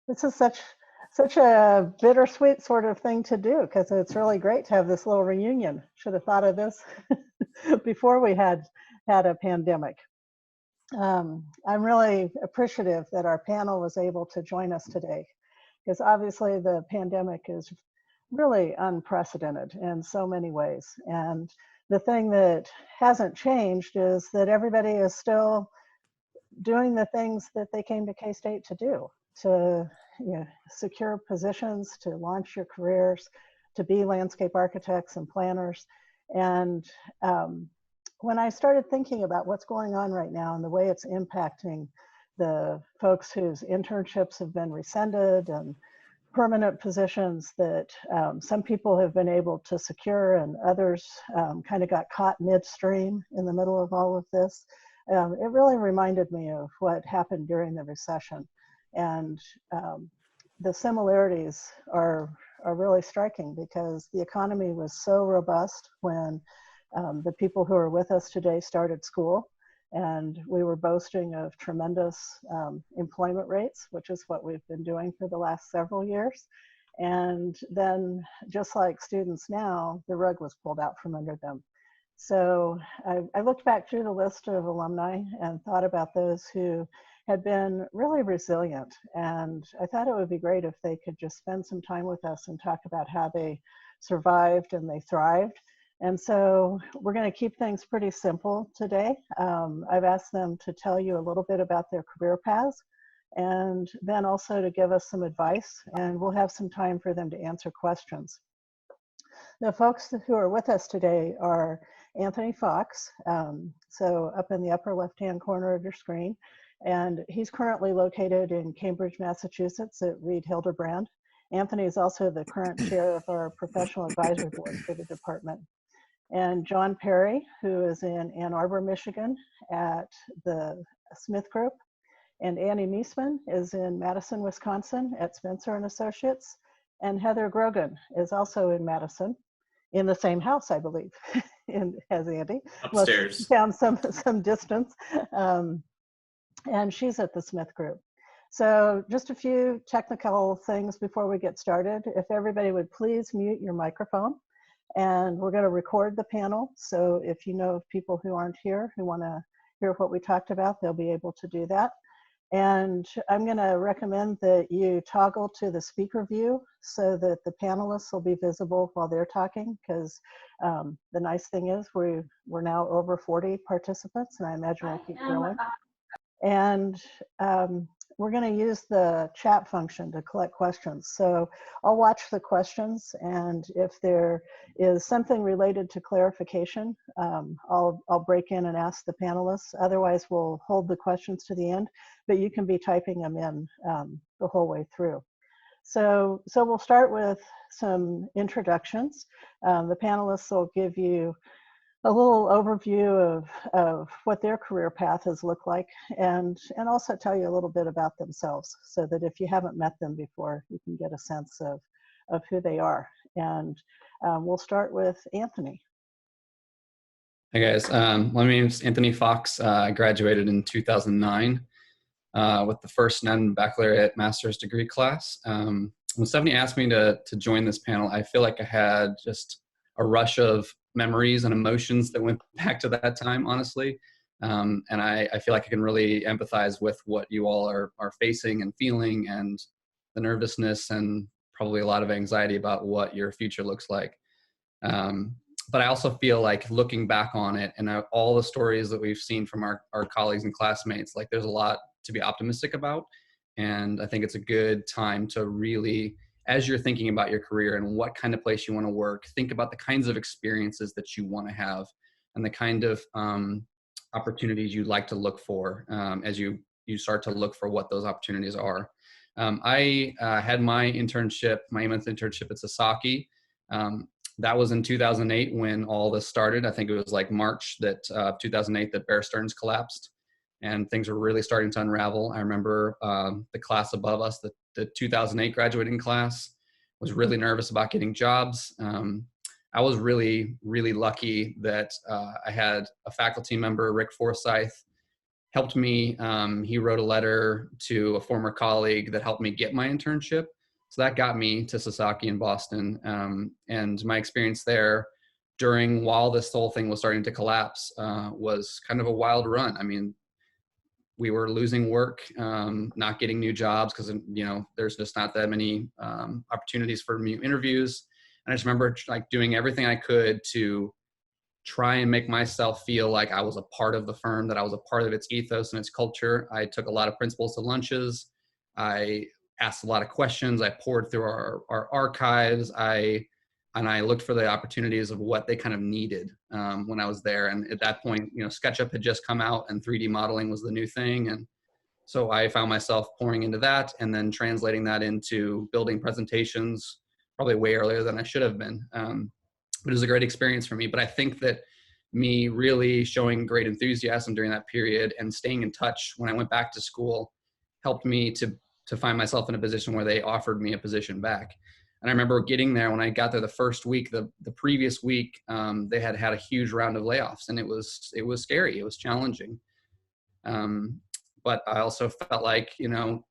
This is such a bittersweet sort of thing to do because it's really great to have this little reunion. Should have thought of this before we had a pandemic. I'm really appreciative that our panel was able to join us today because obviously the pandemic is really unprecedented in so many ways. And the thing that hasn't changed is that everybody is still doing the things that they came to K-State to do, to secure positions, to launch your careers, to be landscape architects and planners. And when I started thinking about what's going on right now and the way it's impacting the folks whose internships have been rescinded and permanent positions that some people have been able to secure and others kind of got caught midstream in the middle of all of this, it really reminded me of what happened during the recession. And the similarities are really striking because the economy was so robust when the people who are with us today started school, and we were boasting of tremendous employment rates, which is what we've been doing for the last several years. And then, just like students now, the rug was pulled out from under them. So I looked back through the list of alumni and thought about those who had been really resilient. And I thought it would be great if they could just spend some time with us and talk about how they survived and they thrived. And so we're going to keep things pretty simple today. I've asked them to tell you a little bit about their career paths and then also to give us some advice, and we'll have some time for them to answer questions. The folks who are with us today are Anthony Fox, so up in the upper left-hand corner of your screen, and he's currently located in Cambridge, Massachusetts at Reed Hildebrand. Anthony is also the current chair of our professional advisory board for the department. And John Perry, who is in Ann Arbor, Michigan at the Smith Group. And Annie Niesman is in Madison, Wisconsin at Spencer and Associates. And Heather Grogan is also in Madison, in the same house, I believe, as Andy. Upstairs. Found some distance. And she's at the Smith Group. So just a few technical things before we get started. If everybody would please mute your microphone. And we're going to record the panel. So if you know of people who aren't here who want to hear what we talked about, they'll be able to do that. And I'm going to recommend that you toggle to the speaker view so that the panelists will be visible while they're talking, because the nice thing is we're now over 40 participants, and I imagine we'll keep growing. And we're going to use the chat function to collect questions. So I'll watch the questions, and if there is something related to clarification, I'll break in and ask the panelists. Otherwise, we'll hold the questions to the end, but you can be typing them in the whole way through. So we'll start with some introductions. The panelists will give you a little overview of what their career path has looked like, and also tell you a little bit about themselves, so that if you haven't met them before, you can get a sense of who they are. And we'll start with Anthony. Hi guys, my name is Anthony Fox. I graduated in 2009 with the first non-baccalaureate master's degree class. When Stephanie asked me to join this panel, I feel like I had just a rush of memories and emotions that went back to that time, honestly. And I feel like I can really empathize with what you all are facing and feeling, and the nervousness and probably a lot of anxiety about what your future looks like. But I also feel like looking back on it and all the stories that we've seen from our colleagues and classmates, like there's a lot to be optimistic about. And I think it's a good time to really, as you're thinking about your career and what kind of place you want to work, think about the kinds of experiences that you want to have and the kind of opportunities you'd like to look for as you start to look for what those opportunities are. I had my internship, my 8-month internship at Sasaki. That was in 2008 when all this started. I think it was like March 2008 that Bear Stearns collapsed, and things were really starting to unravel. I remember the class above us, the 2008 graduating class, was really nervous about getting jobs. I was really, really lucky that I had a faculty member, Rick Forsyth, helped me. He wrote a letter to a former colleague that helped me get my internship. So that got me to Sasaki in Boston. And my experience there while this whole thing was starting to collapse was kind of a wild run. I mean, we were losing work, not getting new jobs because, there's just not that many opportunities for new interviews. And I just remember like doing everything I could to try and make myself feel like I was a part of the firm, that I was a part of its ethos and its culture. I took a lot of principals to lunches. I asked a lot of questions. I poured through our archives. And I looked for the opportunities of what they kind of needed when I was there. And at that point, SketchUp had just come out and 3D modeling was the new thing. And so I found myself pouring into that and then translating that into building presentations probably way earlier than I should have been. It was a great experience for me. But I think that me really showing great enthusiasm during that period and staying in touch when I went back to school helped me to find myself in a position where they offered me a position back. And I remember getting there when I got there the first week, the previous week, they had a huge round of layoffs, and it was scary. It was challenging. But I also felt like, I'm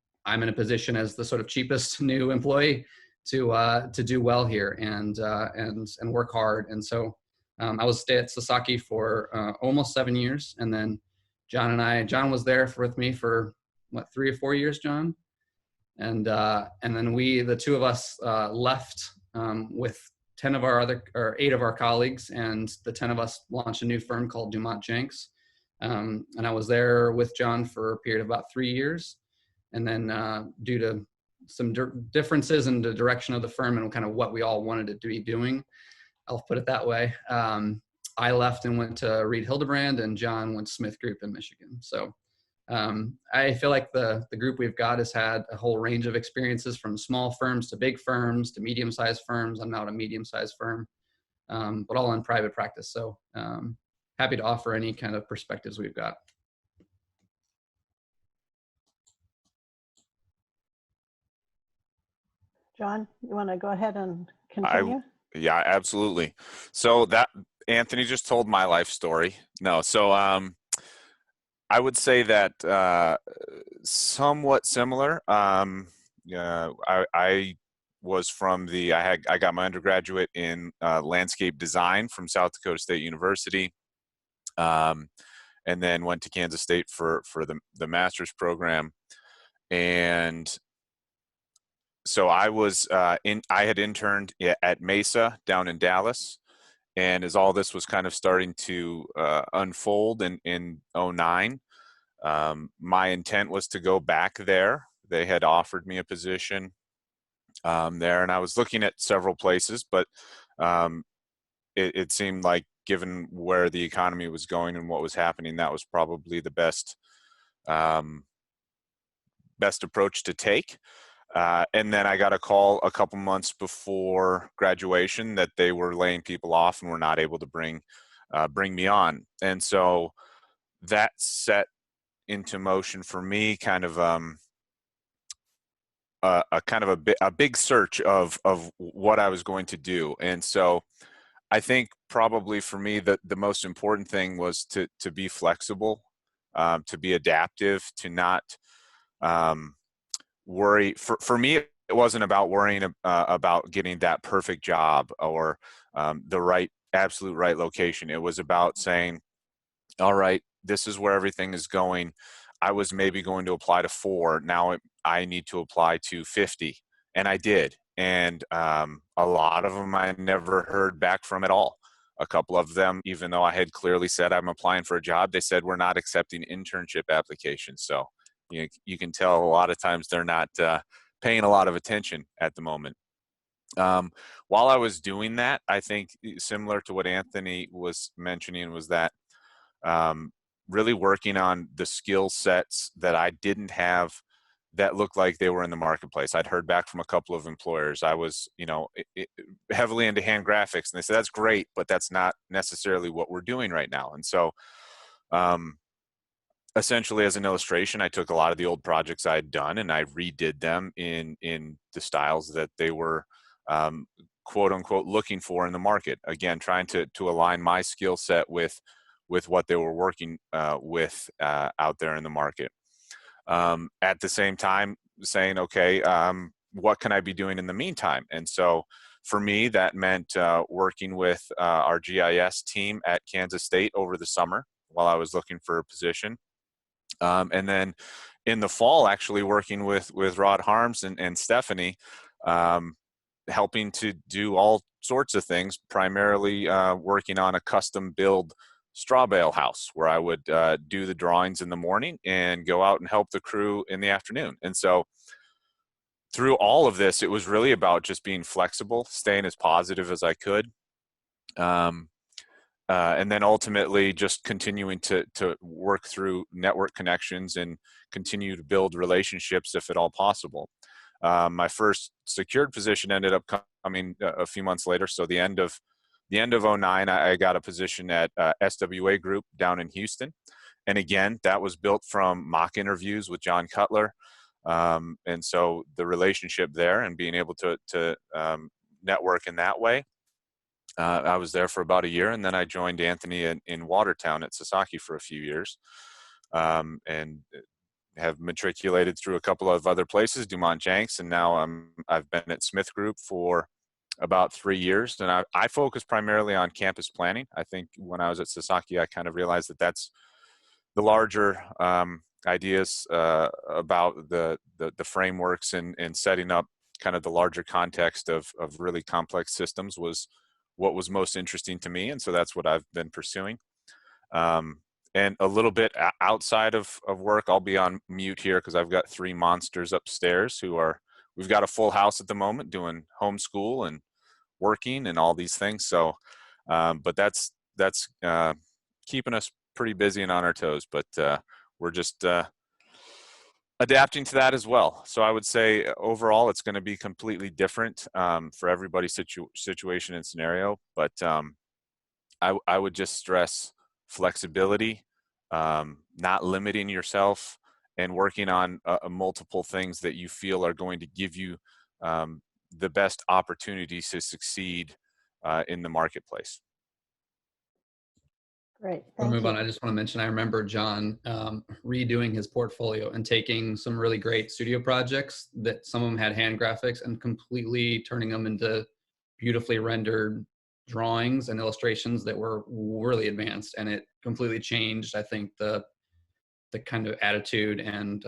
in a position as the sort of cheapest new employee to do well here and work hard. And so I was stay at Sasaki for almost 7 years. And then John was there with me for 3 or 4 years, John. And then the two of us left with 8 of our colleagues, and the 10 of us launched a new firm called Dumont Jenks. And I was there with John for a period of about 3 years. And then due to some differences in the direction of the firm and kind of what we all wanted it to be doing, I'll put it that way, I left and went to Reed Hildebrand, and John went to Smith Group in Michigan. So I feel like the group we've got has had a whole range of experiences, from small firms to big firms to medium-sized firms. I'm now at a medium-sized firm, but all in private practice. So happy to offer any kind of perspectives we've got. John, you want to go ahead and continue? Yeah, absolutely. So that Anthony just told my life story. No, so I would say that somewhat similar. I was I got my undergraduate in landscape design from South Dakota State University, and then went to Kansas State for the master's program. And so I had interned at Mesa down in Dallas. And as all this was kind of starting to unfold in 2009, my intent was to go back there. They had offered me a position there, and I was looking at several places, but it seemed like, given where the economy was going and what was happening, that was probably the best approach to take. And then I got a call a couple months before graduation that they were laying people off and were not able to bring me on. And so that set into motion for me kind of a big search of what I was going to do. And so I think probably for me the most important thing was to be flexible, to be adaptive, to not worry. For me, it wasn't about worrying about getting that perfect job or the absolute right location. It was about saying, all right, this is where everything is going. I was maybe going to apply to 4. Now I need to apply to 50. And I did. And a lot of them I never heard back from at all. A couple of them, even though I had clearly said I'm applying for a job, they said, we're not accepting internship applications. So you can tell a lot of times they're not paying a lot of attention at the moment. While I was doing that, I think similar to what Anthony was mentioning was that really working on the skill sets that I didn't have that looked like they were in the marketplace. I'd heard back from a couple of employers. I was, heavily into hand graphics, and they said, that's great, but that's not necessarily what we're doing right now. And so essentially, as an illustration, I took a lot of the old projects I had done and I redid them in the styles that they were quote unquote looking for in the market. Again, trying to align my skill set with with what they were working with out there in the market. At the same time, saying, okay, what can I be doing in the meantime? And so for me, that meant working with our GIS team at Kansas State over the summer while I was looking for a position. And then in the fall, actually working with Rod Harms and Stephanie, helping to do all sorts of things, primarily working on a custom build straw bale house where I would do the drawings in the morning and go out and help the crew in the afternoon. And so through all of this, it was really about just being flexible, staying as positive as I could. And then ultimately just continuing to work through network connections and continue to build relationships if at all possible. My first secured position ended up coming a few months later. So the end of 09, I got a position at SWA Group down in Houston. And again, that was built from mock interviews with John Cutler. And so the relationship there and being able to network in that way. I was there for about a year, and then I joined Anthony in Watertown at Sasaki for a few years, and have matriculated through a couple of other places, Dumont Jenks, and now I've been at Smith Group for about 3 years, and I focus primarily on campus planning. I think when I was at Sasaki, I kind of realized that that's the larger ideas about the frameworks and setting up kind of the larger context of really complex systems was what was most interesting to me. And so that's what I've been pursuing. And a little bit outside of work, I'll be on mute here because I've got 3 monsters upstairs we've got a full house at the moment doing homeschool and working and all these things. So, but that's keeping us pretty busy and on our toes, but we're just adapting to that as well. So I would say overall, it's going to be completely different for everybody's situation and scenario. But I would just stress flexibility, not limiting yourself, and working on multiple things that you feel are going to give you the best opportunities to succeed in the marketplace. Great, Before thank we move on, you. I just want to mention, I remember John redoing his portfolio and taking some really great studio projects that some of them had hand graphics and completely turning them into beautifully rendered drawings and illustrations that were really advanced. And it completely changed, I think, the kind of attitude and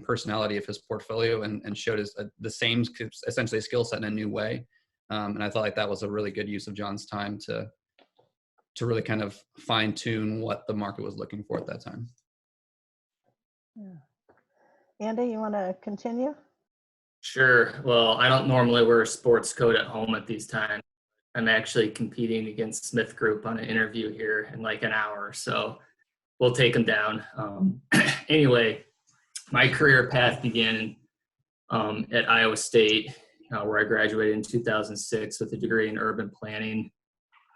personality of his portfolio and showed us the same, essentially, skill set in a new way. And I thought like that was a really good use of John's time to really kind of fine tune what the market was looking for at that time. Yeah. Andy, you want to continue? Sure. Well, I don't normally wear a sports coat at home at these times. I'm actually competing against Smith Group on an interview here in like an hour, so we'll take them down. Anyway, my career path began at Iowa State, where I graduated in 2006 with a degree in urban planning.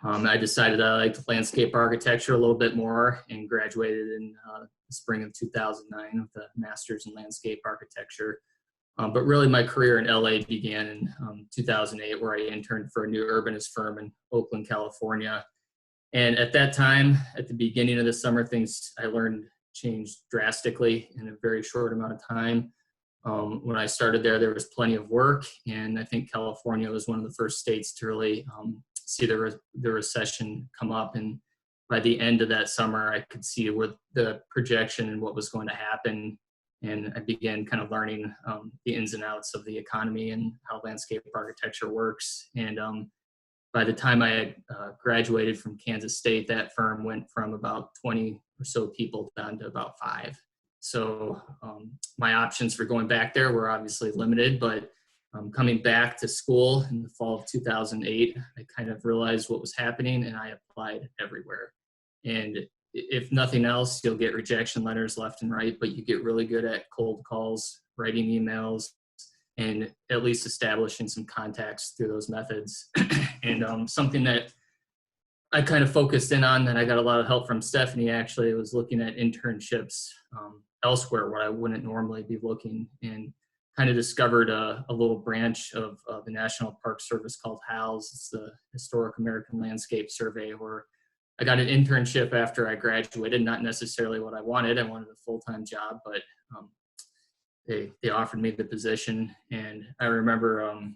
I decided I liked landscape architecture a little bit more and graduated in the spring of 2009 with a master's in landscape architecture. But really my career in LA began in 2008, where I interned for a new urbanist firm in Oakland, California. And at that time, at the beginning of the summer, things I learned changed drastically in a very short amount of time. When I started there was plenty of work, and I think California was one of the first states to really see the recession come up. And by the end of that summer, I could see where the projection and what was going to happen. And I began kind of learning the ins and outs of the economy and how landscape architecture works. And by the time I had graduated from Kansas State, that firm went from about 20 or so people down to about 5. So my options for going back there were obviously limited, but coming back to school in the fall of 2008, I kind of realized what was happening, and I applied everywhere. And if nothing else, you'll get rejection letters left and right, but you get really good at cold calls, writing emails, and at least establishing some contacts through those methods. And something that I kind of focused in on, that I got a lot of help from Stephanie, actually, was looking at internships elsewhere where I wouldn't normally be looking, and kind of discovered a little branch of the National Park Service called HALS. It's the Historic American Landscape Survey, where I got an internship after I graduated, not necessarily what I wanted. I wanted a full-time job, but they offered me the position. And I remember I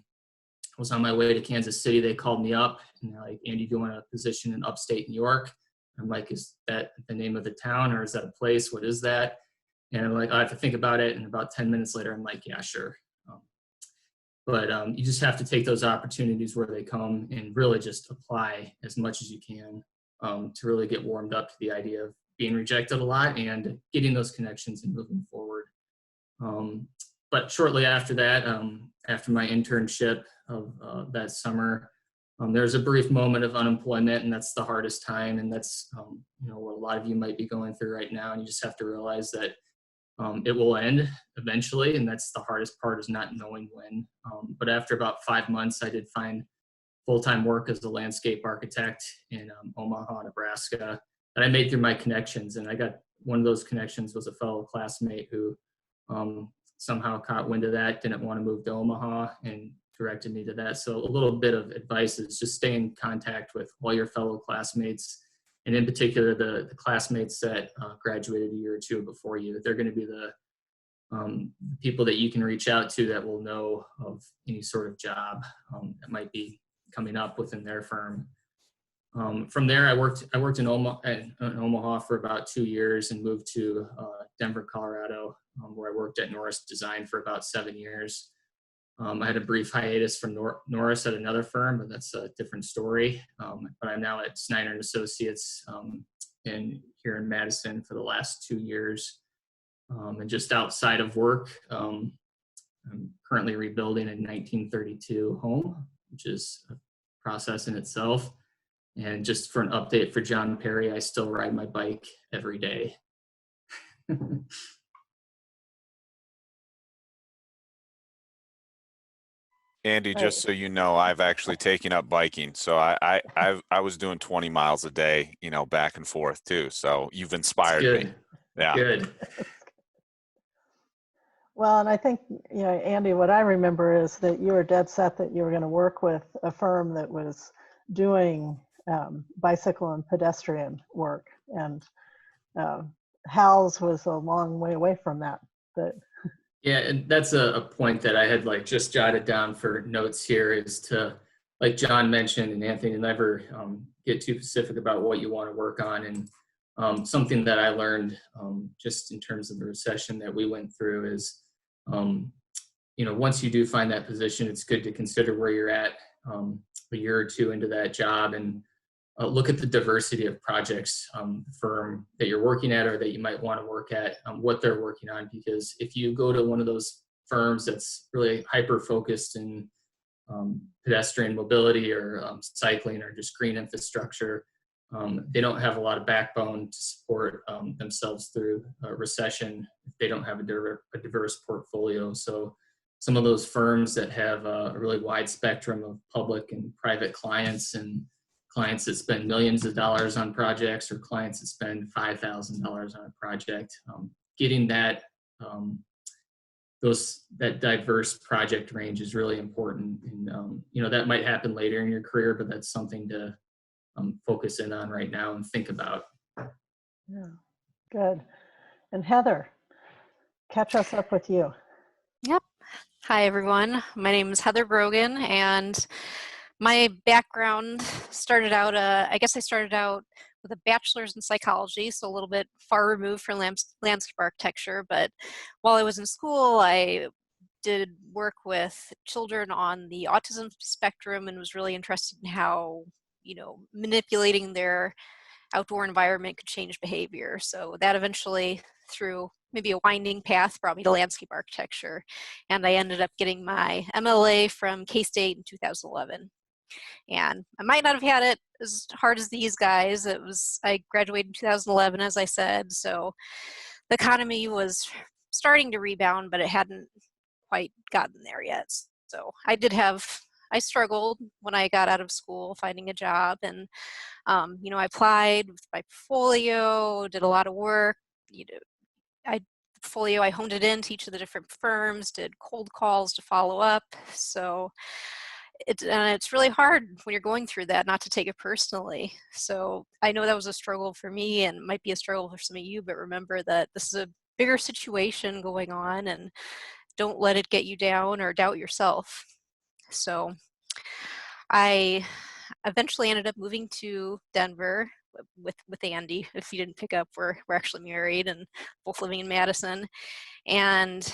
was on my way to Kansas City. They called me up and they're like, Andy, do you want a position in upstate New York? I'm like, is that the name of the town or is that a place? What is that? And I'm like, I have to think about it. And about 10 minutes later, I'm like, yeah, sure. But you just have to take those opportunities where they come and really just apply as much as you can to really get warmed up to the idea of being rejected a lot and getting those connections and moving forward. But shortly after that, after my internship of that summer, there's a brief moment of unemployment, and that's the hardest time. And that's what a lot of you might be going through right now. And you just have to realize that it will end eventually, and that's the hardest part, is not knowing when. But after about 5 months, I did find full-time work as a landscape architect in Omaha, Nebraska, that I made through my connections. And I got one of those connections was a fellow classmate who somehow caught wind of that, didn't want to move to Omaha, and directed me to that. So a little bit of advice is just stay in contact with all your fellow classmates, and in particular the classmates that graduated a year or two before you. They're going to be the people that you can reach out to that will know of any sort of job that might be coming up within their firm. From there, I worked in Omaha for about 2 years and moved to Denver, Colorado, where I worked at Norris Design for about 7 years. I had a brief hiatus from Norris at another firm, but that's a different story. But I'm now at Snyder & Associates here in Madison for the last 2 years. And just outside of work, I'm currently rebuilding a 1932 home, which is a process in itself. And just for an update for John Perry, I still ride my bike every day. Andy, just so you know, I've actually taken up biking. So I was doing 20 miles a day, back and forth too. So you've inspired me. Yeah. Good. Well, and I think, Andy, what I remember is that you were dead set that you were going to work with a firm that was doing bicycle and pedestrian work. And Hal's was a long way away from that. But yeah, and that's a point that I had just jotted down for notes here, is to, like John mentioned, and Anthony, never get too specific about what you want to work on. And something that I learned just in terms of the recession that we went through is, once you do find that position, it's good to consider where you're at a year or two into that job, and look at the diversity of projects, firm that you're working at or that you might want to work at, what they're working on. Because if you go to one of those firms that's really hyper-focused in pedestrian mobility or cycling or just green infrastructure, they don't have a lot of backbone to support themselves through a recession if they don't have a diverse portfolio. So some of those firms that have a really wide spectrum of public and private clients, and clients that spend millions of dollars on projects, or clients that spend $5,000 on a project, getting that that diverse project range is really important. And that might happen later in your career, but that's something to focus in on right now and think about. yeah, good. And Heather, catch us up with you. Yep. Hi, everyone. My name is Heather Brogan, and my background started out, I started out with a bachelor's in psychology, so a little bit far removed from landscape architecture. But while I was in school, I did work with children on the autism spectrum and was really interested in how, manipulating their outdoor environment could change behavior. So that eventually, through maybe a winding path, brought me to landscape architecture. And I ended up getting my MLA from K-State in 2011. And I might not have had it as hard as these guys. I graduated in 2011, as I said, so the economy was starting to rebound, but it hadn't quite gotten there yet. So I struggled when I got out of school finding a job, and I applied with my portfolio, did a lot of work. I honed it into each of the different firms, did cold calls to follow up. So it's really hard when you're going through that not to take it personally. So I know that was a struggle for me and might be a struggle for some of you, but remember that this is a bigger situation going on, and don't let it get you down or doubt yourself. So I eventually ended up moving to Denver with Andy. If you didn't pick up, we're actually married and both living in Madison. And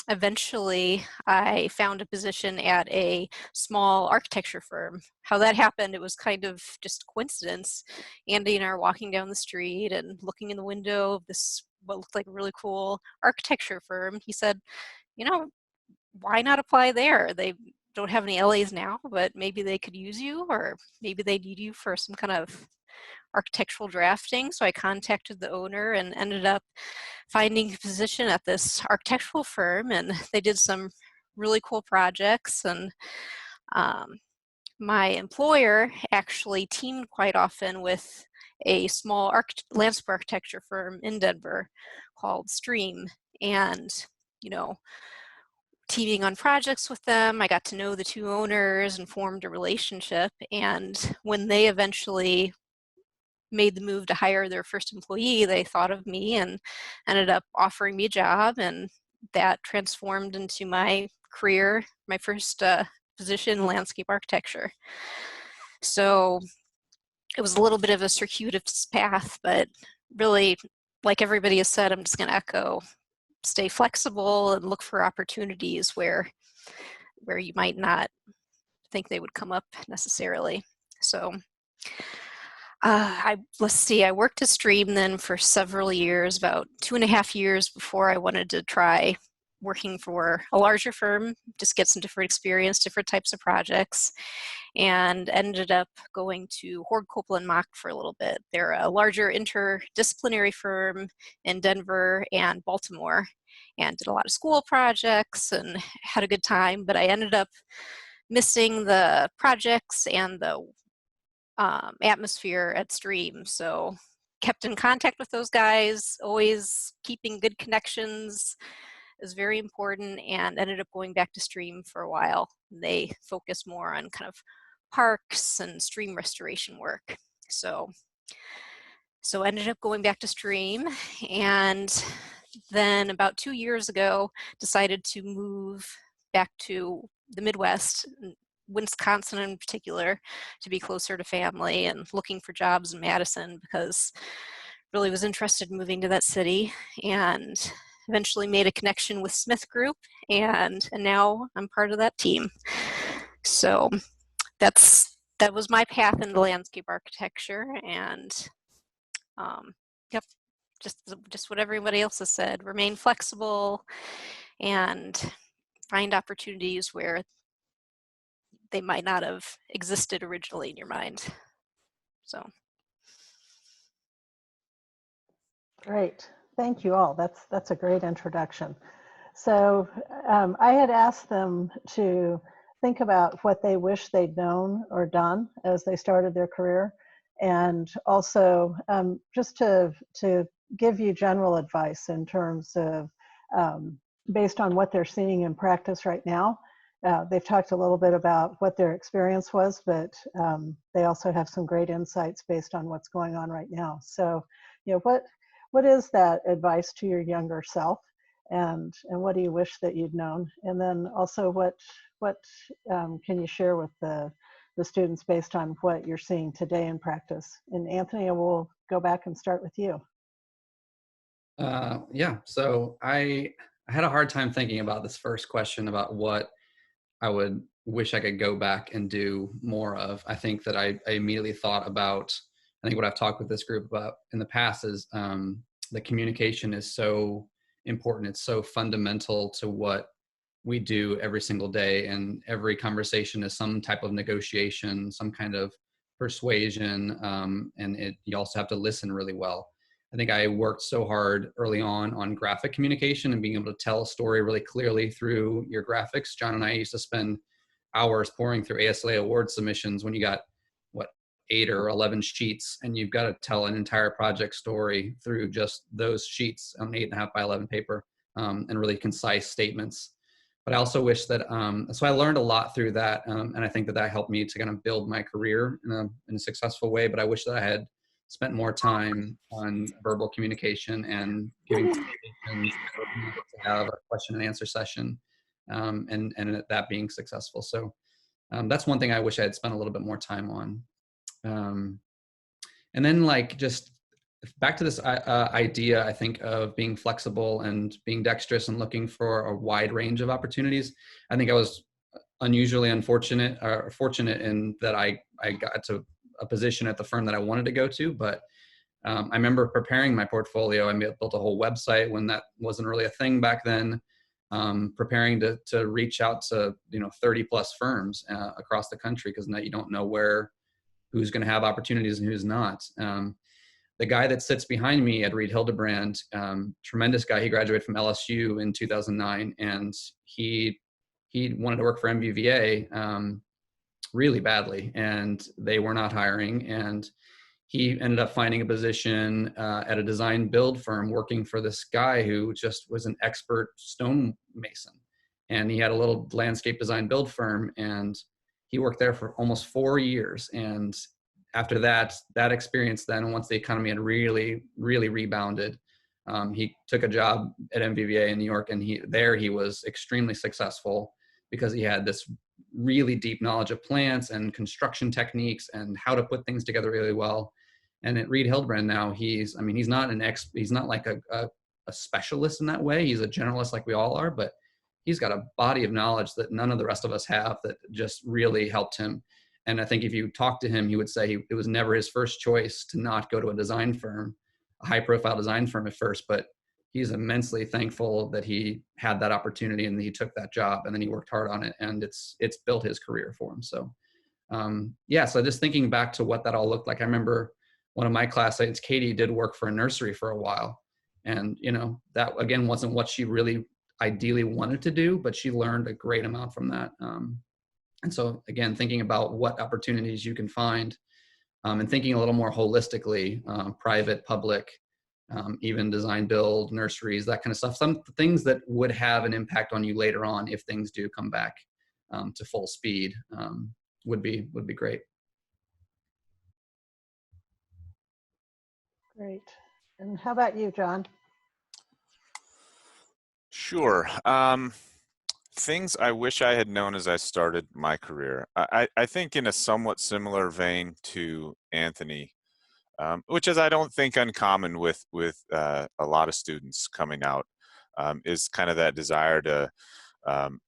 eventually I found a position at a small architecture firm. How that happened, it was kind of just coincidence. Andy and I are walking down the street and looking in the window of this, what looked like a really cool architecture firm. He said, you know, why not apply there? They don't have any LAs now, but maybe they could use you, or maybe they need you for some kind of architectural drafting. So I contacted the owner and ended up finding a position at this architectural firm, and they did some really cool projects. And my employer actually teamed quite often with a small landscape architecture firm in Denver called Stream. And, you know, teaming on projects with them, I got to know the two owners and formed a relationship. And when they eventually made the move to hire their first employee, they thought of me and ended up offering me a job, and that transformed into my career, my first position in landscape architecture. So it was a little bit of a circuitous path, but really, like everybody has said, I'm just going to echo, stay flexible and look for opportunities where you might not think they would come up necessarily. So let's see, I worked at Stream then for several years, about 2.5 years before I wanted to try working for a larger firm, just get some different experience, different types of projects, and ended up going to Hord Copeland Mock for a little bit. They're a larger interdisciplinary firm in Denver and Baltimore, and did a lot of school projects and had a good time, but I ended up missing the projects and the atmosphere at Stream. So kept in contact with those guys, always keeping good connections is very important, and ended up going back to Stream for a while. They focus more on kind of parks and stream restoration work. So ended up going back to Stream, and then about 2 years ago decided to move back to the Midwest, Wisconsin in particular, to be closer to family, and looking for jobs in Madison because really was interested in moving to that city, and eventually made a connection with Smith Group, and now I'm part of that team. So that was my path into landscape architecture, and yep, just what everybody else has said, remain flexible and find opportunities where they might not have existed originally in your mind. So. Great. Thank you all. That's a great introduction. So I had asked them to think about what they wish they'd known or done as they started their career, and also just to give you general advice in terms of based on what they're seeing in practice right now. They've talked a little bit about what their experience was, but they also have some great insights based on what's going on right now. So, you know, what is that advice to your younger self, and what do you wish that you'd known? And then also what can you share with the students based on what you're seeing today in practice? And Anthony, we'll go back and start with you. Yeah, so I had a hard time thinking about this first question about what I would wish I could go back and do more of. I think that I immediately thought about, I think what I've talked with this group about in the past is the communication is so important. It's so fundamental to what we do every single day, and every conversation is some type of negotiation, some kind of persuasion, and you also have to listen really well. I think I worked so hard early on graphic communication and being able to tell a story really clearly through your graphics. John and I used to spend hours pouring through ASLA award submissions when you got, 8 or 11 sheets, and you've got to tell an entire project story through just those sheets on 8.5 by 11 paper, and really concise statements. But I also wish that, so I learned a lot through that. And I think that that helped me to kind of build my career in a successful way. But I wish that I had spent more time on verbal communication and giving presentations or being able to have a question and answer session, and that being successful. So that's one thing I wish I had spent a little bit more time on. And then like just back to this idea, I think, of being flexible and being dexterous and looking for a wide range of opportunities. I think I was unusually unfortunate or fortunate in that I got to a position at the firm that I wanted to go to. But I remember preparing my portfolio. I built a whole website when that wasn't really a thing back then. Preparing to reach out to 30 plus firms across the country, because now you don't know who's going to have opportunities and who's not. The guy that sits behind me at Reed Hildebrand, tremendous guy. He graduated from LSU in 2009, and he wanted to work for MBVA really badly, and they were not hiring. And he ended up finding a position at a design build firm working for this guy who just was an expert stonemason. And he had a little landscape design build firm, and he worked there for almost 4 years. And after that experience, then once the economy had really, really rebounded, he took a job at MBVA in New York, and he was extremely successful because he had this really deep knowledge of plants and construction techniques and how to put things together really well. And at Reed Hildebrand now, he's not like a specialist in that way. He's a generalist like we all are, but he's got a body of knowledge that none of the rest of us have that just really helped him. And I think if you talk to him, he would say it was never his first choice to not go to a design firm, a high profile design firm at first, but he's immensely thankful that he had that opportunity and he took that job, and then he worked hard on it, and it's built his career for him. So so just thinking back to what that all looked like, I remember one of my classmates, Katie, did work for a nursery for a while. And, that again, wasn't what she really ideally wanted to do, but she learned a great amount from that. And so again, thinking about what opportunities you can find, and thinking a little more holistically, private, public, even design build, nurseries, that kind of stuff, some things that would have an impact on you later on if things do come back to full speed, would be great. Great. And how about you, John? Sure. Things I wish I had known as I started my career. I think in a somewhat similar vein to Anthony, which is I don't think uncommon with a lot of students coming out, is kind of that desire to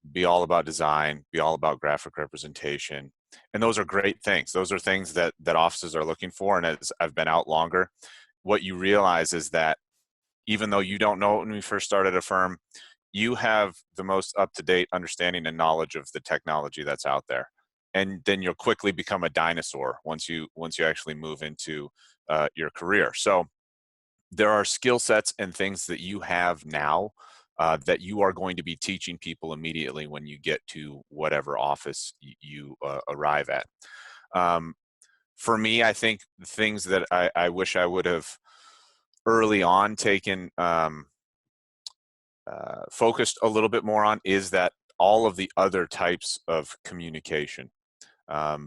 be all about design, be all about graphic representation. And those are great things. Those are things that offices are looking for. And as I've been out longer, what you realize is that even though you don't know it when we first started a firm, you have the most up-to-date understanding and knowledge of the technology that's out there. And then you'll quickly become a dinosaur once you actually move into your career. So there are skill sets and things that you have now that you are going to be teaching people immediately when you get to whatever office you arrive at. For me, I think things that I wish I would have early on taken focused a little bit more on is that all of the other types of communication. The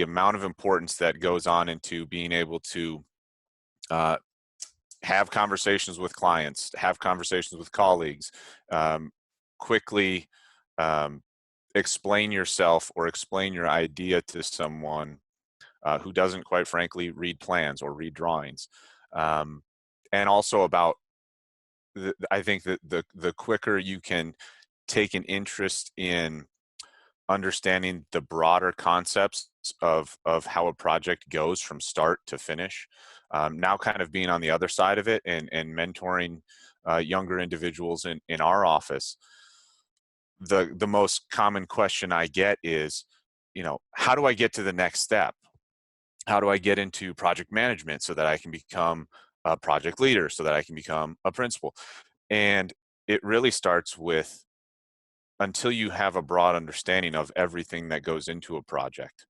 amount of importance that goes on into being able to have conversations with clients, have conversations with colleagues, quickly explain yourself or explain your idea to someone who doesn't, quite frankly, read plans or read drawings. And also about, I think that the quicker you can take an interest in understanding the broader concepts of how a project goes from start to finish. Now kind of being on the other side of it and mentoring younger individuals in our office, the most common question I get is, how do I get to the next step? How do I get into project management so that I can become a project leader, so that I can become a principal? And it really starts with, until you have a broad understanding of everything that goes into a project,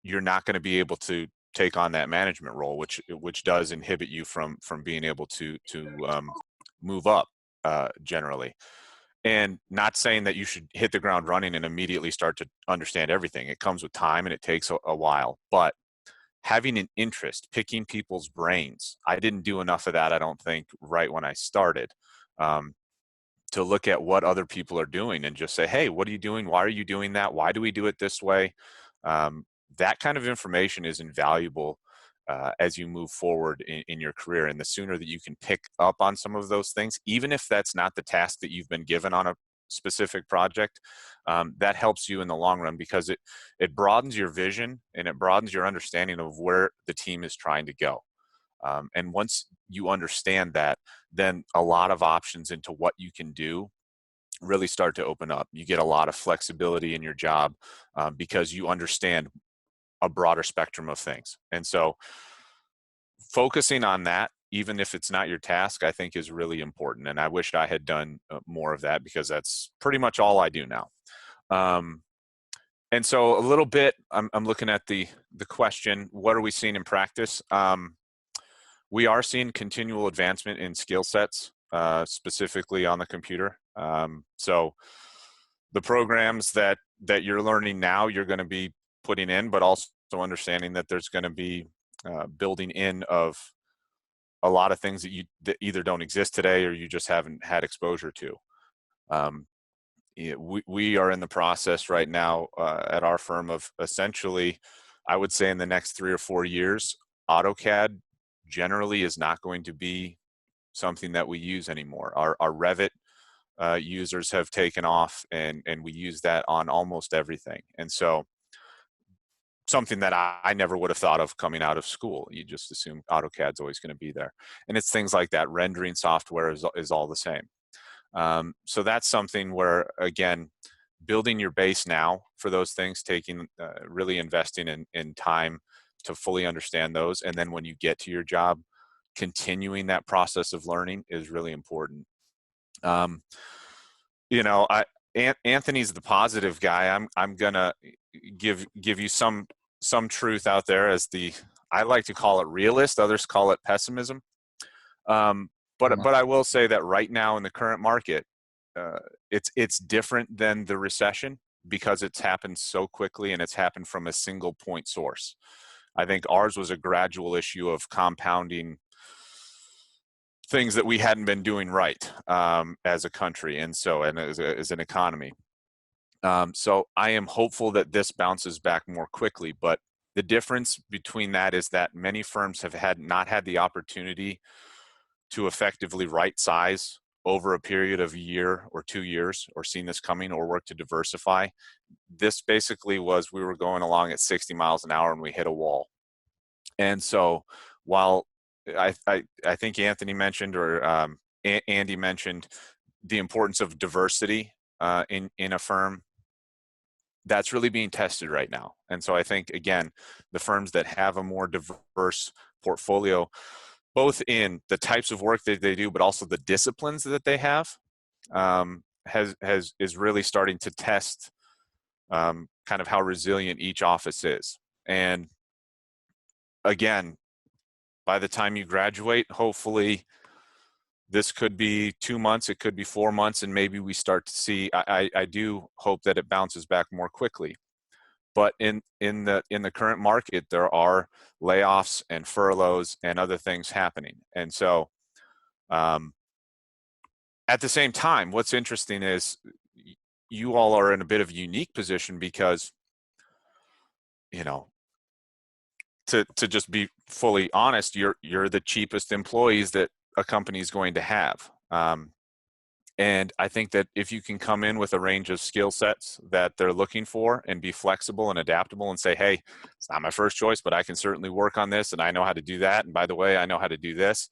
you're not going to be able to take on that management role, which does inhibit you from being able to move up generally. And not saying that you should hit the ground running and immediately start to understand everything. It comes with time and it takes a while. But having an interest, picking people's brains, I didn't do enough of that, I don't think, right when I started. To look at what other people are doing and just say, hey, what are you doing? Why are you doing that? Why do we do it this way? That kind of information is invaluable as you move forward in your career. And the sooner that you can pick up on some of those things, even if that's not the task that you've been given on a specific project, that helps you in the long run, because it broadens your vision and it broadens your understanding of where the team is trying to go. And once you understand that, then a lot of options into what you can do really start to open up. You get a lot of flexibility in your job because you understand a broader spectrum of things. And so focusing on that, even if it's not your task, I think is really important. And I wish I had done more of that, because that's pretty much all I do now. And so a little bit, I'm looking at the question, what are we seeing in practice? We are seeing continual advancement in skill sets, specifically on the computer. So the programs that you're learning now, you're going to be putting in, but also understanding that there's going to be building in of a lot of things that either don't exist today or you just haven't had exposure to. We are in the process right now at our firm of essentially, I would say in the next 3 or 4 years, AutoCAD generally is not going to be something that we use anymore. Our Revit users have taken off, and we use that on almost everything. And so something that I never would have thought of coming out of school. You just assume AutoCAD's always going to be there. And it's things like that. Rendering software is all the same. So that's something where, again, building your base now for those things, taking really investing in time to fully understand those. And then when you get to your job, continuing that process of learning is really important. Anthony's the positive guy. I'm gonna give you some truth out there as I like to call it realist. Others call it pessimism. But I will say that right now in the current market, it's different than the recession, because it's happened so quickly and it's happened from a single point source. I think ours was a gradual issue of compounding things that we hadn't been doing right as a country, and as an economy. So I am hopeful that this bounces back more quickly. But the difference between that is that many firms have not had the opportunity to effectively right size over a period of a year or 2 years, or seen this coming, or work to diversify. This basically was, we were going along at 60 miles an hour and we hit a wall. And so while I think Anthony mentioned, or Andy mentioned, the importance of diversity in a firm, that's really being tested right now. And so I think, again, the firms that have a more diverse portfolio, both in the types of work that they do, but also the disciplines that they have, is really starting to test kind of how resilient each office is. And again, by the time you graduate, hopefully this could be 2 months, it could be 4 months, and maybe we start to see, I do hope that it bounces back more quickly. But in the current market, there are layoffs and furloughs and other things happening. And so at the same time, what's interesting is you all are in a bit of a unique position, because, to just be fully honest, you're the cheapest employees that a company is going to have. And I think that if you can come in with a range of skill sets that they're looking for and be flexible and adaptable and say, hey, it's not my first choice, but I can certainly work on this, and I know how to do that. And by the way, I know how to do this,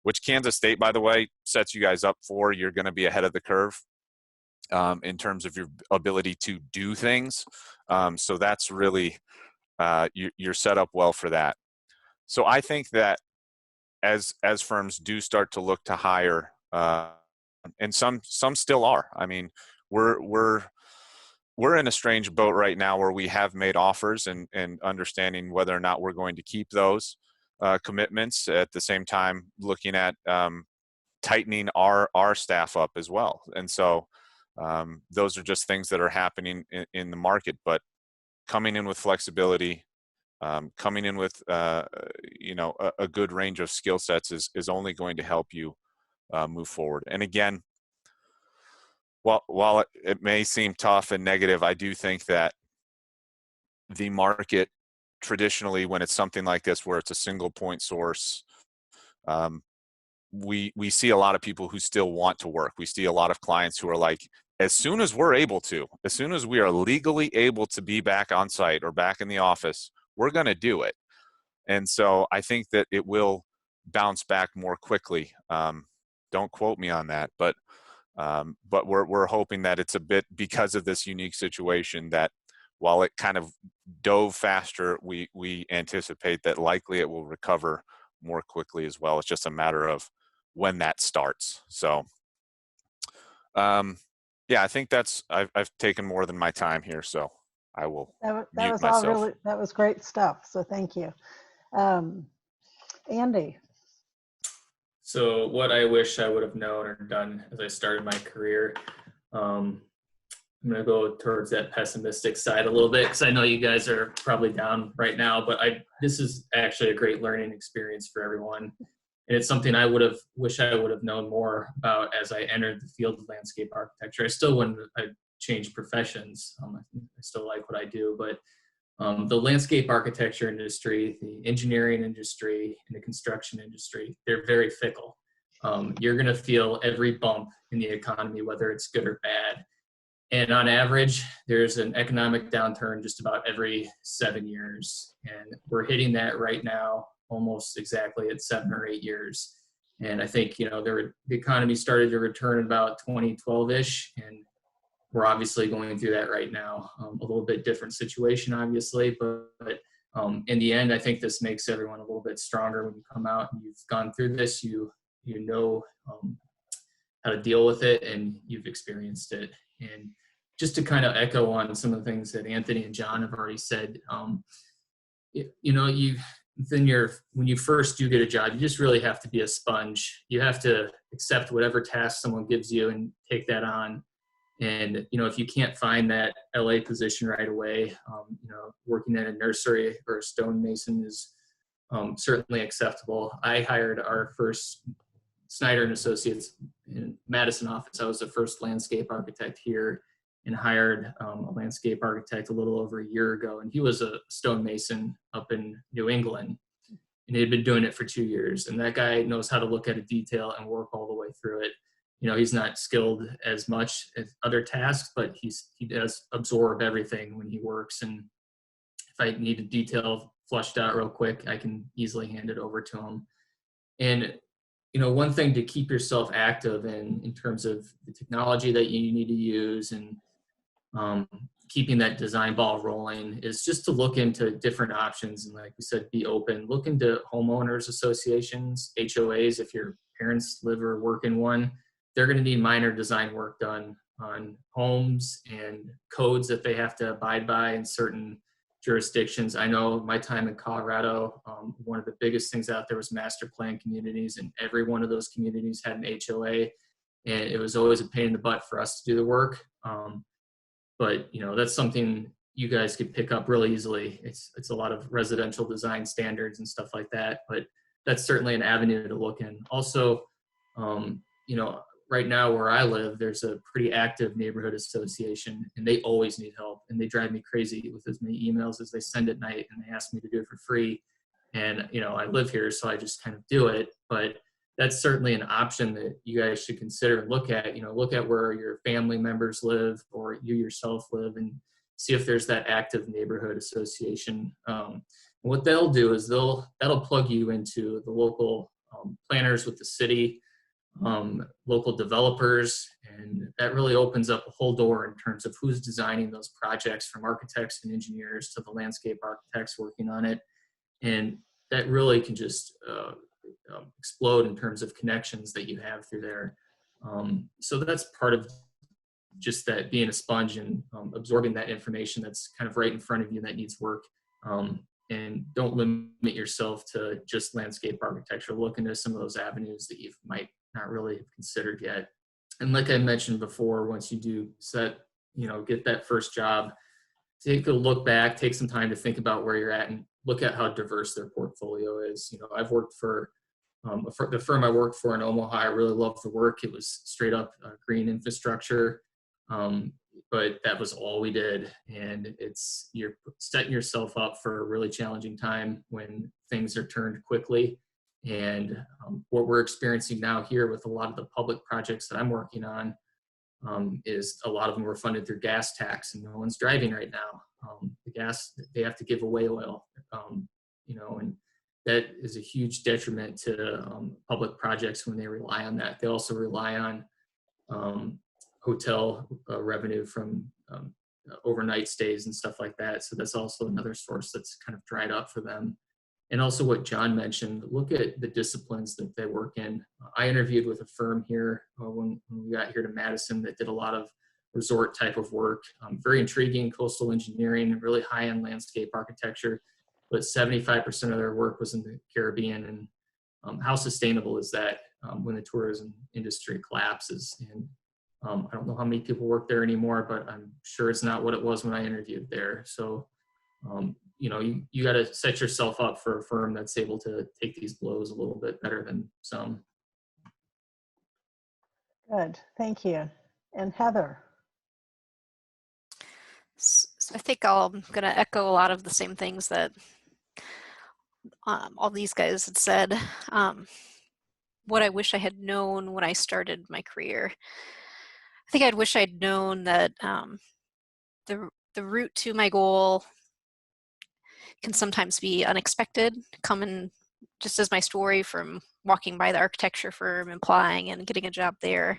which Kansas State, by the way, sets you guys up for. You're going to be ahead of the curve in terms of your ability to do things. So that's really, you're set up well for that. So I think that as firms do start to look to hire, and some still are. I mean, we're in a strange boat right now where we have made offers and understanding whether or not we're going to keep those commitments. At the same time, looking at tightening our staff up as well. And so those are just things that are happening in the market. But coming in with flexibility, coming in with you know, a good range of skill sets is only going to help you move forward. And again, while it may seem tough and negative, I do think that the market traditionally, when it's something like this where it's a single point source, we see a lot of people who still want to work. We see a lot of clients who are like, as soon as we're able to, as soon as we are legally able to be back on site or back in the office, we're going to do it. And so I think that it will bounce back more quickly. Don't quote me on that, but we're hoping that it's a bit, because of this unique situation, that while it kind of dove faster, we anticipate that likely it will recover more quickly as well. It's just a matter of when that starts. So yeah, I think that's, I've taken more than my time here, so I will That mute was myself. all really, that was great stuff. So thank you. Andy. So what I wish I would have known or done as I started my career, I'm going to go towards that pessimistic side a little bit, because I know you guys are probably down right now, but this is actually a great learning experience for everyone. And it's something I wish I would have known more about as I entered the field of landscape architecture. I still wouldn't have changed professions. I still like what I do, but the landscape architecture industry, the engineering industry, and the construction industry, they're very fickle. You're going to feel every bump in the economy, whether it's good or bad. And on average, there's an economic downturn just about every 7 years. And we're hitting that right now, almost exactly at 7 or 8 years. And I think, you know, the economy started to return about 2012-ish, and we're obviously going through that right now. A little bit different situation, obviously, but in the end, I think this makes everyone a little bit stronger when you come out and you've gone through this. You know how to deal with it, and you've experienced it. And just to kind of echo on some of the things that Anthony and John have already said, you know, when you first do get a job, you just really have to be a sponge. You have to accept whatever task someone gives you and take that on. And, you know, if you can't find that LA position right away, you know, working at a nursery or a stonemason is certainly acceptable. I hired our first Snyder and Associates in Madison office. I was the first landscape architect here, and hired a landscape architect a little over a year ago. And he was a stonemason up in New England, and he had been doing it for 2 years. And that guy knows how to look at a detail and work all the way through it. You know, he's not skilled as much as other tasks, but he does absorb everything when he works. And if I need a detail flushed out real quick, I can easily hand it over to him. And, you know, one thing to keep yourself active in terms of the technology that you need to use and keeping that design ball rolling is just to look into different options. And like we said, be open. Look into homeowners associations, HOAs. If your parents live or work in one, they're going to need minor design work done on homes and codes that they have to abide by in certain jurisdictions. I know my time in Colorado, one of the biggest things out there was master plan communities, and every one of those communities had an HOA, and it was always a pain in the butt for us to do the work. But you know, that's something you guys could pick up really easily. It's a lot of residential design standards and stuff like that, but that's certainly an avenue to look in. Also, you know, right now where I live, there's a pretty active neighborhood association, and they always need help, and they drive me crazy with as many emails as they send at night, and they ask me to do it for free. And, you know, I live here, so I just kind of do it, but that's certainly an option that you guys should consider and look at. You know, look at where your family members live or you yourself live, and see if there's that active neighborhood association. What they'll do is that'll plug you into the local planners with the city, local developers, and that really opens up a whole door in terms of who's designing those projects, from architects and engineers to the landscape architects working on it. And that really can just explode in terms of connections that you have through there. So that's part of just that, being a sponge and absorbing that information that's kind of right in front of you that needs work. And don't limit yourself to just landscape architecture. Look into some of those avenues that you might not really considered yet. And like I mentioned before, once you do get that first job, take a look back, take some time to think about where you're at and look at how diverse their portfolio is. I've worked for the firm I worked for in Omaha. I really loved the work. It was straight up green infrastructure, but that was all we did. And you're setting yourself up for a really challenging time when things are turned quickly. And what we're experiencing now here with a lot of the public projects that I'm working on is a lot of them were funded through gas tax, and no one's driving right now. The gas, they have to give away oil, and that is a huge detriment to public projects when they rely on that. They also rely on hotel revenue from overnight stays and stuff like that. So that's also another source that's kind of dried up for them. And also what John mentioned, look at the disciplines that they work in. I interviewed with a firm here when we got here to Madison that did a lot of resort type of work, very intriguing, coastal engineering, really high-end landscape architecture, but 75% of their work was in the Caribbean. And how sustainable is that when the tourism industry collapses? And I don't know how many people work there anymore, but I'm sure it's not what it was when I interviewed there. So you got to set yourself up for a firm that's able to take these blows a little bit better than some. Good, thank you. And Heather? So I think I'm going to echo a lot of the same things that all these guys had said. What I wish I had known when I started my career. I think I'd wish I'd known that the route to my goal can sometimes be unexpected, coming just as my story from walking by the architecture firm, applying and getting a job there,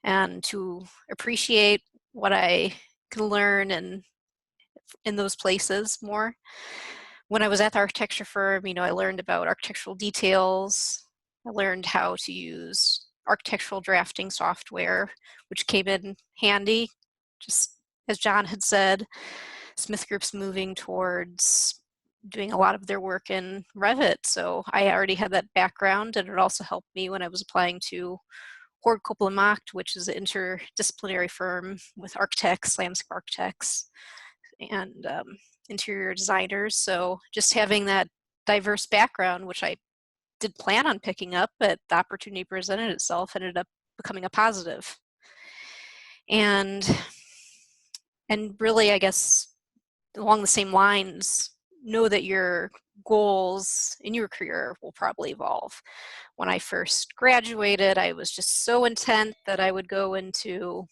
and to appreciate what I can learn and in those places more. When I was at the architecture firm, I learned about architectural details. I learned how to use architectural drafting software, which came in handy. Just as John had said, Smith Group's moving towards doing a lot of their work in Revit. So I already had that background, and it also helped me when I was applying to Hord Koppel & Macht, which is an interdisciplinary firm with architects, landscape architects, and interior designers. So just having that diverse background, which I did plan on picking up, but the opportunity presented itself, ended up becoming a positive. And really, I guess, along the same lines, know that your goals in your career will probably evolve. When I first graduated, I was just so intent that I would go into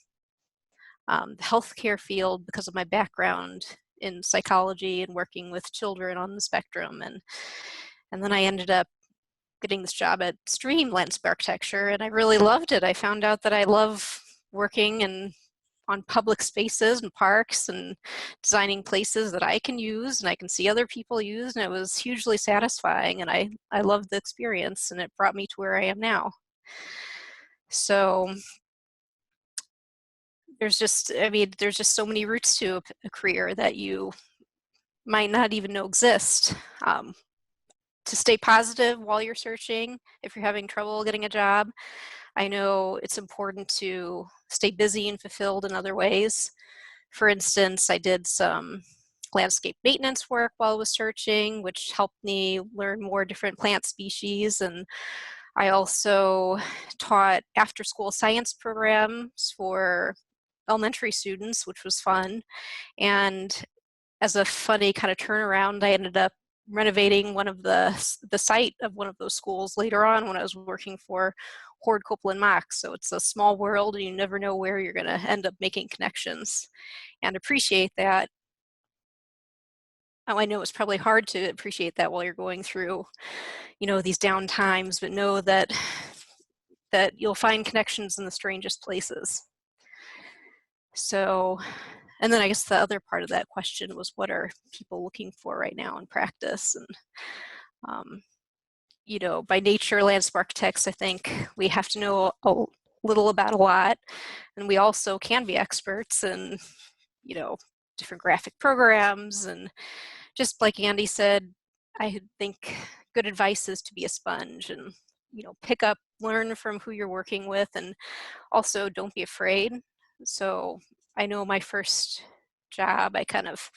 the healthcare field because of my background in psychology and working with children on the spectrum. And then I ended up getting this job at Stream Landscape Architecture, and I really loved it. I found out that I love working on public spaces and parks and designing places that I can use and I can see other people use, and it was hugely satisfying, and I loved the experience, and it brought me to where I am now. So there's just so many routes to a career that you might not even know exist. To stay positive while you're searching, if you're having trouble getting a job, I know it's important to stay busy and fulfilled in other ways. For instance, I did some landscape maintenance work while I was searching, which helped me learn more different plant species. And I also taught after-school science programs for elementary students, which was fun. And as a funny kind of turnaround, I ended up renovating one of the site of one of those schools later on when I was working for Hord Koppel & Macht. So it's a small world, and you never know where you're going to end up making connections, and appreciate that. Oh, I know it's probably hard to appreciate that while you're going through, these down times, but know that you'll find connections in the strangest places. So, and then I guess the other part of that question was, what are people looking for right now in practice? And, by nature, landscape architects, I think we have to know a little about a lot. And we also can be experts in, different graphic programs. And just like Andy said, I think good advice is to be a sponge and, pick up learn from who you're working with, and also don't be afraid. So I know my first job, I kind of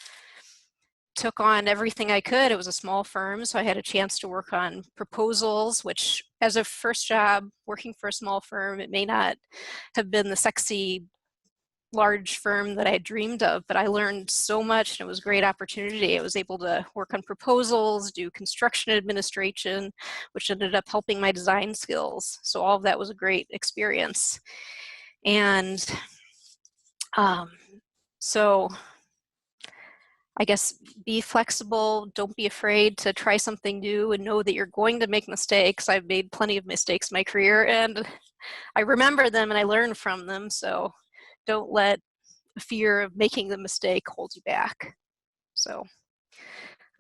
took on everything I could. It was a small firm, so I had a chance to work on proposals, which as a first job working for a small firm, it may not have been the sexy large firm that I had dreamed of, but I learned so much and it was a great opportunity. I was able to work on proposals, do construction administration, which ended up helping my design skills. So all of that was a great experience. And so I guess be flexible, don't be afraid to try something new, and know that you're going to make mistakes. I've made plenty of mistakes in my career and I remember them and I learn from them. So don't let fear of making the mistake hold you back. So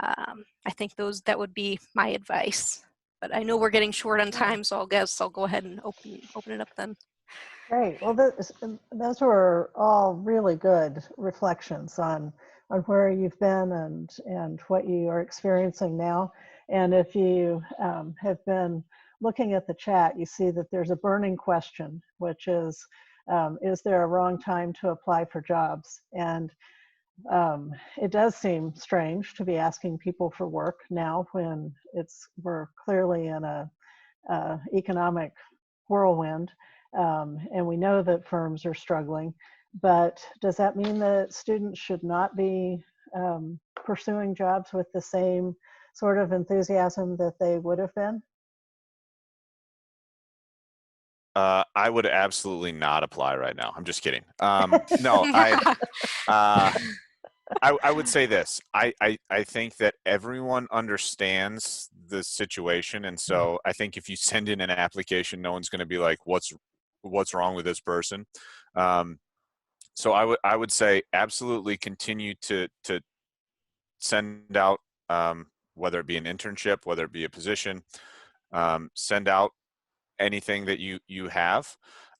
I think that would be my advice. But I know we're getting short on time, so I guess I'll go ahead and open it up then. Great. Well, those were all really good reflections on where you've been and what you are experiencing now. And if you have been looking at the chat, you see that there's a burning question, which is there a wrong time to apply for jobs? And it does seem strange to be asking people for work now when we're clearly in a economic whirlwind, and we know that firms are struggling. But does that mean that students should not be pursuing jobs with the same sort of enthusiasm that they would have been? I would absolutely not apply right now. I'm just kidding. No, I would say this. I think that everyone understands the situation, and so I think if you send in an application, no one's going to be like, "What's wrong with this person?" So I would say absolutely continue to send out, whether it be an internship, whether it be a position, send out anything that you have.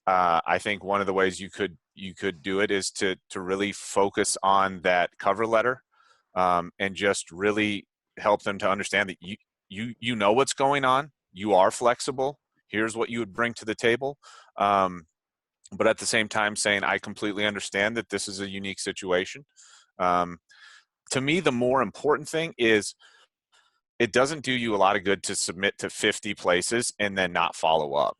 I think one of the ways you could do it is to really focus on that cover letter, and just really help them to understand that you know what's going on. You are flexible. Here's what you would bring to the table. But at the same time saying, I completely understand that this is a unique situation. To me, the more important thing is it doesn't do you a lot of good to submit to 50 places and then not follow up.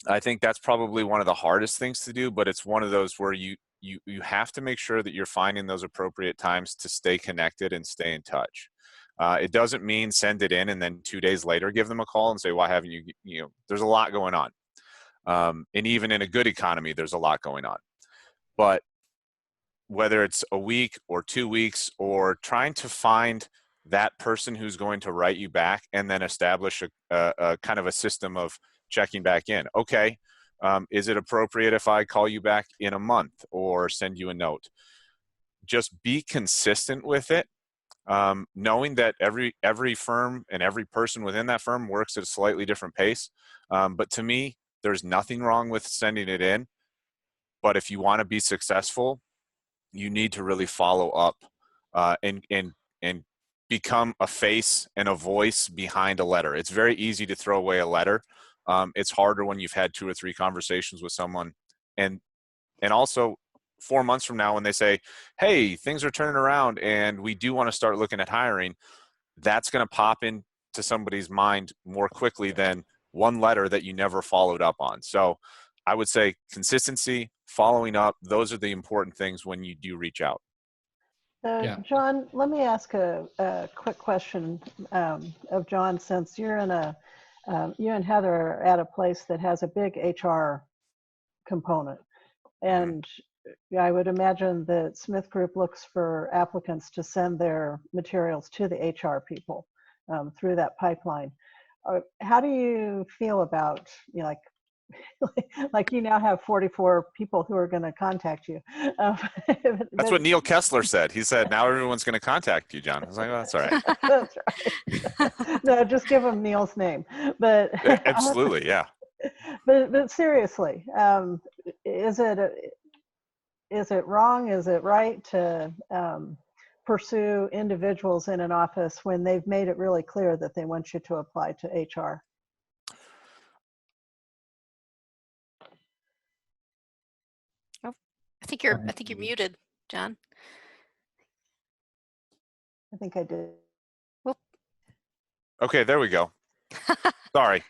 I think that's probably one of the hardest things to do, but it's one of those where you have to make sure that you're finding those appropriate times to stay connected and stay in touch. It doesn't mean send it in and then 2 days later give them a call and say, why haven't you, there's a lot going on. And even in a good economy, there's a lot going on. But whether it's a week or 2 weeks, or trying to find that person who's going to write you back and then establish a kind of a system of checking back in. Okay, is it appropriate if I call you back in a month or send you a note? Just be consistent with it, knowing that every firm and every person within that firm works at a slightly different pace. But to me, there's nothing wrong with sending it in. But if you want to be successful, you need to really follow up, and become a face and a voice behind a letter. It's very easy to throw away a letter. It's harder when you've had 2 or 3 conversations with someone, and also 4 months from now when they say, hey, things are turning around and we do want to start looking at hiring, that's going to pop into somebody's mind more quickly than one letter that you never followed up on. So I would say consistency, following up, those are the important things when you do reach out. Yeah. John, let me ask a quick question of John, since you're in you and Heather are at a place that has a big HR component. And I would imagine that Smith Group looks for applicants to send their materials to the HR people through that pipeline. How do you feel about, like you now have 44 people who are going to contact you? That's what Neil Kessler said. He said, now everyone's going to contact you, John. I was like, oh, that's all right. That's right. No, just give him Neil's name. But absolutely, yeah. But seriously, is it wrong? Is it right to pursue individuals in an office when they've made it really clear that they want you to apply to HR? I think you're muted, John. I think I did. Okay, there we go. Sorry.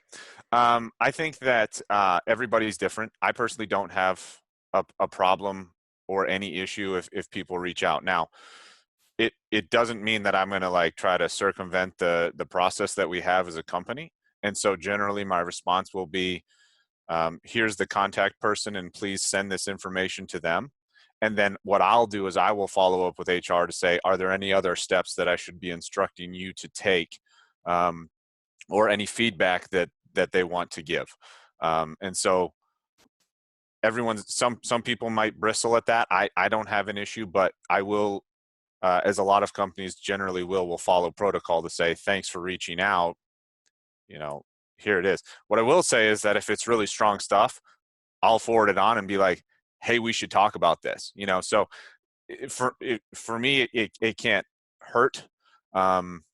I think that everybody's different. I personally don't have a problem or any issue if people reach out. Now, it doesn't mean that I'm going to like try to circumvent the process that we have as a company. And so generally my response will be, here's the contact person and please send this information to them. And then what I'll do is I will follow up with HR to say, are there any other steps that I should be instructing you to take, or any feedback that they want to give. And so some people might bristle at that. I don't have an issue, but I will, as a lot of companies generally will follow protocol to say, thanks for reaching out. You know, here it is. What I will say is that if it's really strong stuff, I'll forward it on and be like, hey, we should talk about this. You know, so for me, it can't hurt. And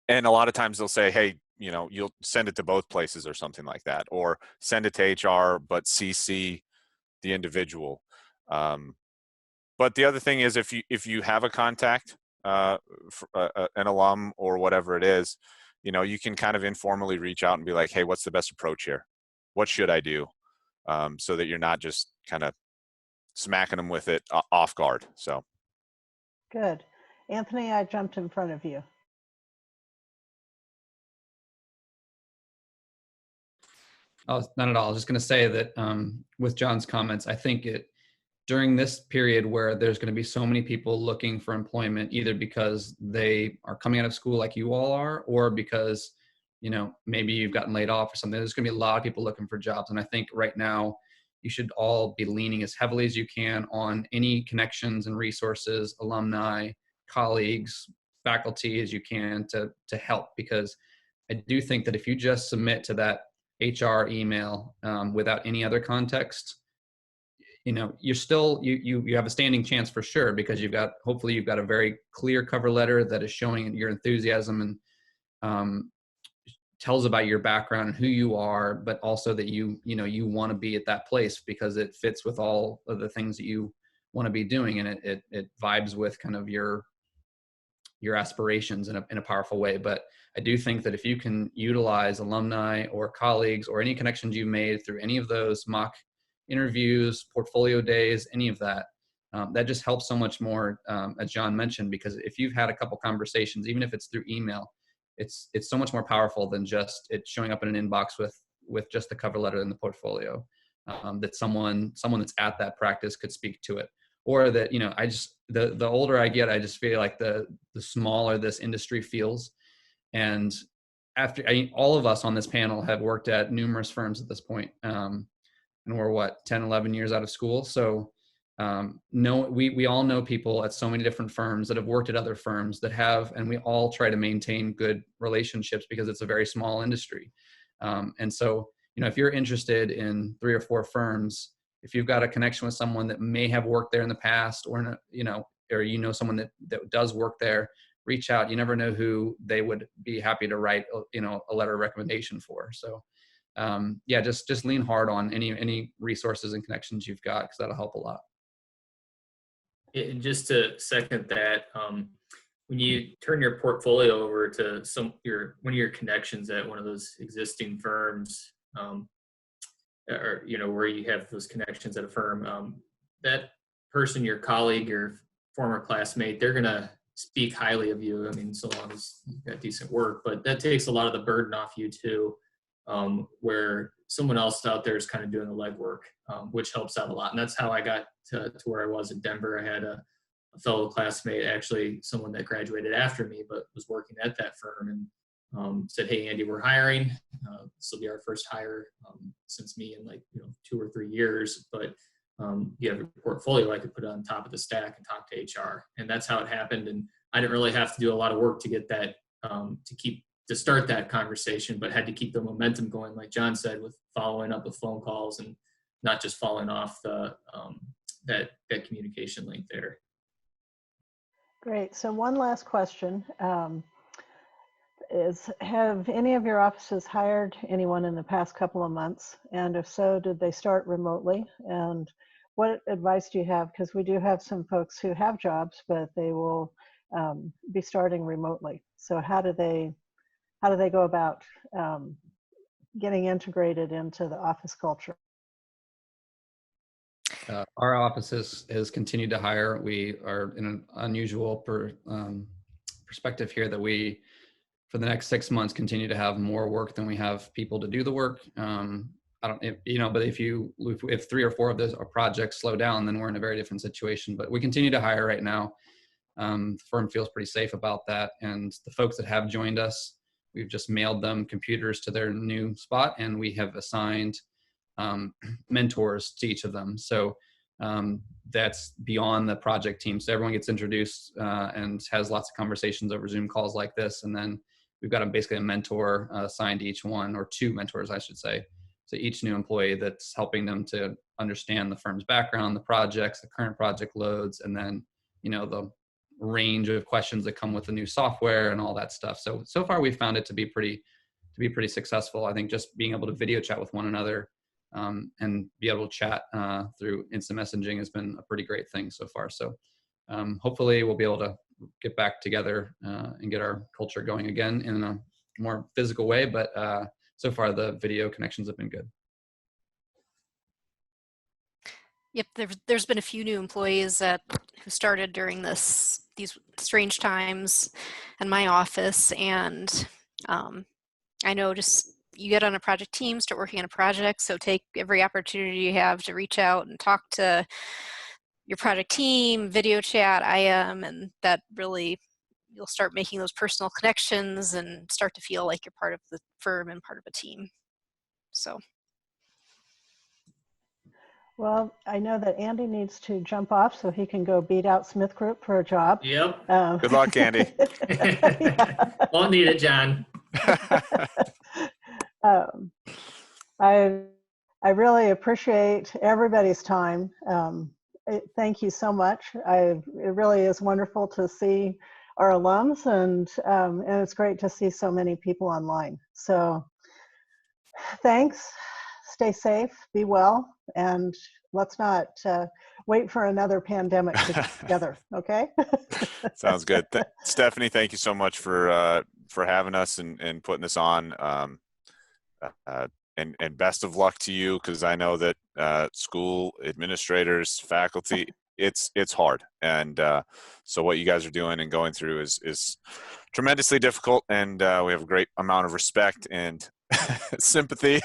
a lot of times they'll say, hey, you know, you'll send it to both places or something like that, or send it to HR, but CC the individual. But the other thing is, if you have a contact, an alum or whatever it is, you know, you can kind of informally reach out and be like, hey, what's the best approach here? What should I do? So that you're not just kind of smacking them with it off guard. So. Good. Anthony, I jumped in front of you. Oh, not at all. I was just going to say that with John's comments, I think during this period where there's going to be so many people looking for employment, either because they are coming out of school like you all are, or because, you know, maybe you've gotten laid off or something, there's going to be a lot of people looking for jobs. And I think right now you should all be leaning as heavily as you can on any connections and resources, alumni, colleagues, faculty as you can to help, because I do think that if you just submit to that HR email without any other context, you know, you're still, you have a standing chance for sure, because hopefully you've got a very clear cover letter that is showing your enthusiasm and tells about your background and who you are, but also that you want to be at that place because it fits with all of the things that you want to be doing, and it vibes with kind of your aspirations in a powerful way. But I do think that if you can utilize alumni or colleagues or any connections you've made through any of those mock interviews, portfolio days, any of that, that just helps so much more, as John mentioned, because if you've had a couple conversations, even if it's through email, it's so much more powerful than just it showing up in an inbox with just the cover letter and the portfolio, that someone that's at that practice could speak to it. Or that, you know, the older I get, I just feel like the smaller this industry feels. And all of us on this panel have worked at numerous firms at this point. And we're 10, 11 years out of school. So we all know people at so many different firms that have worked at other firms that have, and we all try to maintain good relationships because it's a very small industry. And so, you know, if you're interested in 3 or 4 firms, if you've got a connection with someone that may have worked there in the past, or, you know, someone that does work there, reach out. You never know who they would be happy to write, you know, a letter of recommendation for. So yeah, just lean hard on any resources and connections you've got, because that'll help a lot. And just to second that, when you turn your portfolio over to one of your connections at one of those existing firms, or, you know, where you have those connections at a firm, that person, your colleague, your former classmate, they're going to speak highly of you. I mean, so long as you've got decent work, but that takes a lot of the burden off you too, where someone else out there is kind of doing the legwork, which helps out a lot. And that's how I got to where I was at Denver. I had a fellow classmate, actually someone that graduated after me, but was working at that firm, and said, hey, Andy, we're hiring. This will be our first hire since me in 2 or 3 years, but you have a portfolio I could put on top of the stack and talk to HR. And that's how it happened. And I didn't really have to do a lot of work to get that, to start that conversation, but had to keep the momentum going, like John said, with following up with phone calls and not just falling off the that communication link there. Great. So one last question. Have any of your offices hired anyone in the past couple of months? And if so, did they start remotely? And what advice do you have? Because we do have some folks who have jobs, but they will be starting remotely. So how do they go about getting integrated into the office culture? Our office has continued to hire. We are in an unusual perspective here that we, for the next 6 months, continue to have more work than we have people to do the work. I don't, but if 3 or 4 of those projects slow down, then we're in a very different situation. But we continue to hire right now. The firm feels pretty safe about that. And the folks that have joined us, we've just mailed them computers to their new spot, and we have assigned mentors to each of them. So that's beyond the project team. So everyone gets introduced and has lots of conversations over Zoom calls like this. And then we've got basically a mentor assigned to each one, or 2 mentors, I should say, to each new employee, that's helping them to understand the firm's background, the projects, the current project loads, and then, the range of questions that come with the new software and all that stuff. So far we've found it to be pretty successful. I think just being able to video chat with one another and be able to chat through instant messaging has been a pretty great thing so far. So hopefully we'll be able to get back together and get our culture going again in a more physical way. But so far the video connections have been good. Yep, there's been a few new employees who started during these strange times in my office, and I know just you get on a project team, start working on a project, so take every opportunity you have to reach out and talk to your project team, video chat, IM, and that really, you'll start making those personal connections and start to feel like you're part of the firm and part of a team. So. Well, I know that Andy needs to jump off so he can go beat out Smith Group for a job. Yep. Good luck, Andy. Won't need it, John. I really appreciate everybody's time. Thank you so much. It really is wonderful to see our alums, and it's great to see so many people online. So thanks. Stay safe, be well, and let's not wait for another pandemic to get together, okay? Sounds good. Stephanie, thank you so much for having us and putting this on. And best of luck to you, because I know that school administrators, faculty, it's hard. And so what you guys are doing and going through is tremendously difficult, and we have a great amount of respect and sympathy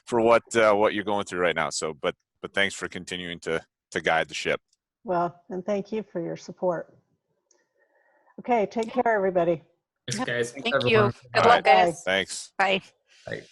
for what you're going through right now. So, but thanks for continuing to guide the ship. Well, and thank you for your support. Okay, take care, everybody. Thanks, guys. Thank you. Good All luck, right. guys. Thanks. Bye. Right.